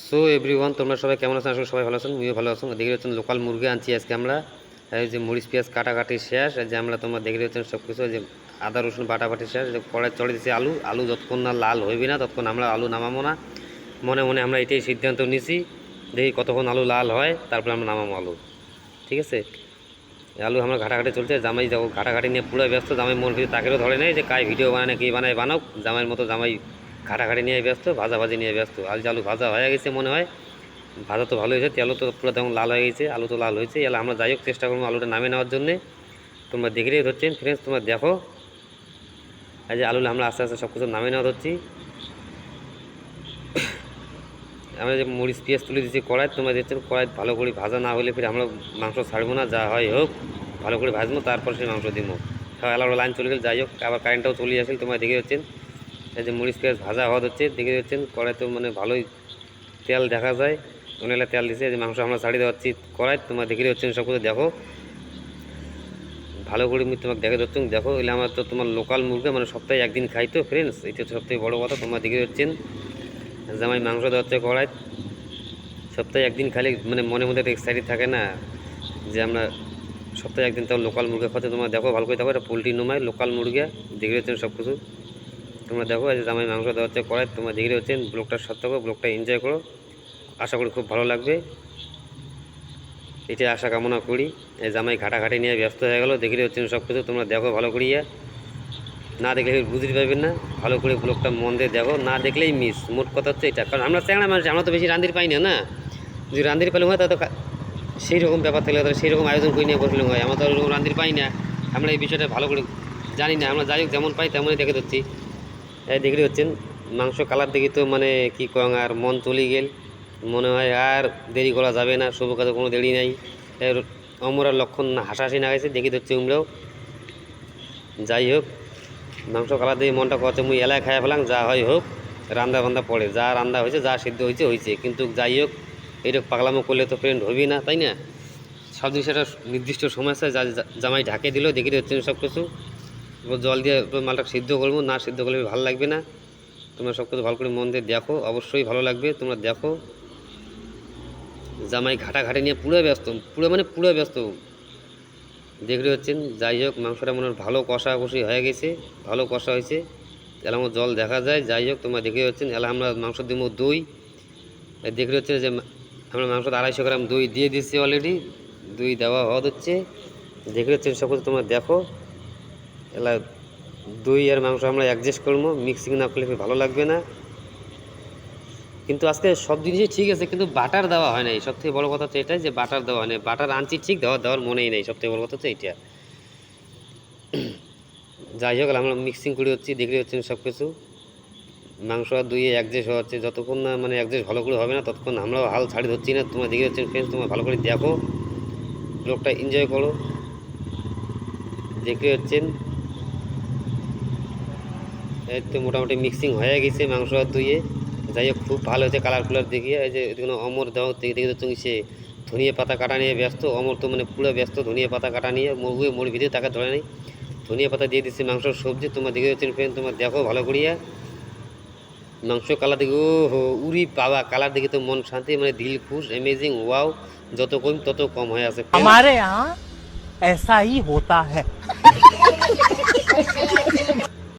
So everyone, তোমরা সবাই কেমন আছেন? আসলে সবাই ভালো আছেন, আমিও ভালো আছেন। দেখে হচ্ছেন লোকাল মুরগি আনছি আজকে আমরা। এই যে মরিচ পেঁয়াজ কাটাকাটি শেষ, এই যে আমরা তোমরা দেখে হচ্ছেন সব কিছু, যে আদা রসুন বাটাবাটি শেষ, যে কড়াই চড়ে দিচ্ছি আলু। আলু যতক্ষণ না লাল হইবে না ততক্ষণ আমরা আলু নামাবো না। মনে মনে আমরা এটাই সিদ্ধান্ত নিছি, দেখি কতক্ষণ আলু লাল হয় তারপরে আমরা নামাবো আলু। ঠিক আছে, আলু আমরা ঘাটাঘাটি চলছে। জামাই যাবো ঘাটাঘাটি নিয়ে পুরো ব্যস্ত। জামাই মন ভিতরে তাকেও ধরে নেই যে কাই ভিডিও বানায় না কি বানায় বানাও, জামাইয়ের মতো জামাই ঘাটাঘাটি নিয়ে ব্যস্ত, ভাজাভাজি নিয়ে ব্যস্ত। আজ আলু ভাজা হয়ে গেছে মনে হয়, ভাজা তো ভালো হয়েছে, তেলও তো পুরো তেমন লাল হয়ে গেছে, আলু তো লাল হয়েছে। এলে আমরা যাই হোক চেষ্টা করবো আলুটা নামিয়ে নেওয়ার জন্যে। তোমরা দেখলেই ধরছেন ফ্রেন্ডস, তোমরা দেখো এই যে আলুটা আমরা আস্তে আস্তে সব কিছু নামিয়ে নেওয়া ধরছি। আমরা যে মরিচ পেঁয়াজ তুলে দিচ্ছি কড়াই, তোমরা দেখছেন কড়াই ভালো করে ভাজা না হলে ফিরে আমরা মাংস ছাড়বো না, যা হয় হোক ভালো করে ভাজবো, তারপর সেই মাংস দিব। আলাদা লাইন চলে গেলে যাই হোক, আবার কারেন্টটাও চলে আসেন। তোমরা দেখে যাচ্ছেন এই যে মরিচ পেঁয়াজ ভাজা হওয়া হচ্ছে, দেখে যাচ্ছেন কড়াই তো মানে ভালোই তেল দেখা যায়, অনেকটা তেল দিছে। যে মাংস আমরা ছাড়িয়ে দেওয়াচ্ছি কড়াই, তোমরা দেখে যাচ্ছেন সব কিছু দেখো ভালো করে। আমি তোমাকে দেখে যাচ্ছেন দেখো, এলে আমার তো তোমার লোকাল মুরগি মানে সপ্তাহে একদিন খাই তো ফ্রেন্ডস, এটা হচ্ছে সবথেকে বড়ো কথা। তোমরা দেখে যাচ্ছেন জামাই মাংস দেওয়াচ্ছে কড়াই, সপ্তাহে একদিন খালি মানে মনের মধ্যে একটা এক্সাইটেড থাকে না যে আমরা সপ্তাহে একদিন তাও লোকাল মুরগি খাওয়াতে। তোমরা দেখো ভালো করে দেখো, এটা পোলট্রি নমায় লোকাল মুরগি, দেখে যাচ্ছেন সব কিছু। তোমরা দেখো এই যে জামাই মাংস দেওয়া হচ্ছে কড়াই, তোমরা দেখে হচ্ছেন। ব্লগটার সাথে থাকো, ব্লগটা এনজয় করো, আশা করি খুব ভালো লাগবে, এটাই আশা কামনা করি। এই জামাই ঘাটাঘাটি নিয়ে ব্যস্ত হয়ে গেলো, দেখে হচ্ছেন সব কিছু। তোমরা দেখো ভালো করিয়া, না দেখলে বুঝতে পারবেন না, ভালো করে ব্লগটা মন দিয়ে দেখো, না দেখলেই মিস। মোট কথা হচ্ছে এটা, কারণ আমরা চ্যাংড়া মানুষ, আমরা তো বেশি রান্দির পাই না। না যদি রান্দির পেলে হয় তাহলে সেই রকম ব্যাপার থাকলে তাহলে সেই রকম আয়োজন করে নিয়ে বসলে হয়। আমরা তো ওরকম রান্দির পাই না, আমরা এই বিষয়টা ভালো করে জানি না। আমরা যাই হোক যেমন পাই তেমনই দেখে দিচ্ছি। এই দেখে হচ্ছেন মাংস কালার দেখি তো মানে কী কং আর মন চলে গেল, মনে হয় আর দেরি করা যাবে না, শুভ কাজে কোনো দেরি নাই। এর অমরার লক্ষণ হাসাহাসি না গেছে, দেখি হচ্ছে উমরাও। যাই হোক মাংস কালার দিয়ে মনটা করছে মুই এলাকায় খাইয়া ফেলাম, যা হয় হোক, রান্না বান্ধা পড়ে, যা রান্না হয়েছে যা সিদ্ধ হয়েছে হয়েছে। কিন্তু যাই হোক এইরকম পাগলামো করলে তো ফ্রেন্ড হবেই না, তাই না? সব জিনিস একটা নির্দিষ্ট সময় আছে, যা জামাই ঢাকে দিল, দেখি হচ্ছে সব কিছু। জল দিয়ে মালটা সিদ্ধ করবো, না সিদ্ধ করলে ভালো লাগবে না। তোমরা সব কিছু ভালো করে মন দিয়ে দেখো, অবশ্যই ভালো লাগবে। তোমরা দেখো জামাই ঘাটাঘাটি নিয়ে পুরো ব্যস্ত, পুরো ব্যস্ত, দেখতে হচ্ছেন। যাই হোক মাংসটা মনে হয় ভালো কষাকষি হয়ে গেছে, ভালো কষা হয়েছে, এলাম জল দেখা যায়। যাই হোক তোমরা দেখে হচ্ছেন, এলা আমরা মাংস দিব দই, দেখতে হচ্ছে যে আমরা মাংস 250 গ্রাম দই দিয়ে দিচ্ছি অলরেডি, দই দেওয়া হওয়া হচ্ছে, দেখে হচ্ছেন সব কিছু। তোমরা দেখো এলা দই আর মাংস আমরা অ্যাডজাস্ট করবো, মিক্সিং না করলে ভালো লাগবে না। কিন্তু আজকে সব জিনিসই ঠিক আছে, কিন্তু বাটার দেওয়া হয় নাই। সব থেকে বড়ো কথা হচ্ছে এটাই যে বাটার দেওয়া হয় নাই। বাটার আনছি ঠিক, দেওয়ার মনেই নেই, সব থেকে বড়ো কথা হচ্ছে এইটা। যাই হোক আমরা মিক্সিং করে হচ্ছি, দেখলে হচ্ছেন সব কিছু। মাংস আর দইয়ে অ্যাডজাস্ট হওয়া হচ্ছে, যতক্ষণ না মানে অ্যাডজাস্ট ভালো করে হবে না ততক্ষণ আমরাও হাল ছাড়ি ধরছি না। তোমরা দেখে হচ্ছেন ফ্রেন্ডস, তোমরা ভালো করে দেখো, লোকটা এনজয় করো, দেখে হচ্ছেন। এই তো মোটামুটি মিক্সিং হয়ে গেছে মাংস আর দইয়ে। যাই হোক খুব ভালো হয়েছে, কালার কুলার দেখিয়ে। এই যে এখানে অমর দেওয়া দেখে হচ্ছে সে ধনিয়া পাতা কাটা নিয়ে ব্যস্ত। অমর তো মানে পুরো ব্যস্ত ধনিয়া পাতা কাটা নিয়ে, মুড়ি ভিতরে তাকে ধরে নেই, ধনিয়া পাতা দিয়ে দিচ্ছে মাংসর সবজি। তোমরা দেখে হচ্ছেন ফ্রেন্ড, তোমরা দেখো ভালো করিয়া। মাংস কালার দেখে ও হো উরি পাওয়া, কালার দেখে তো মন শান্তি, মানে দিল খুশ, অ্যামেজিং, ওয়াও। যত কম তত কম হয়ে আছে। हमारे यहाँ ऐसा ही होता है।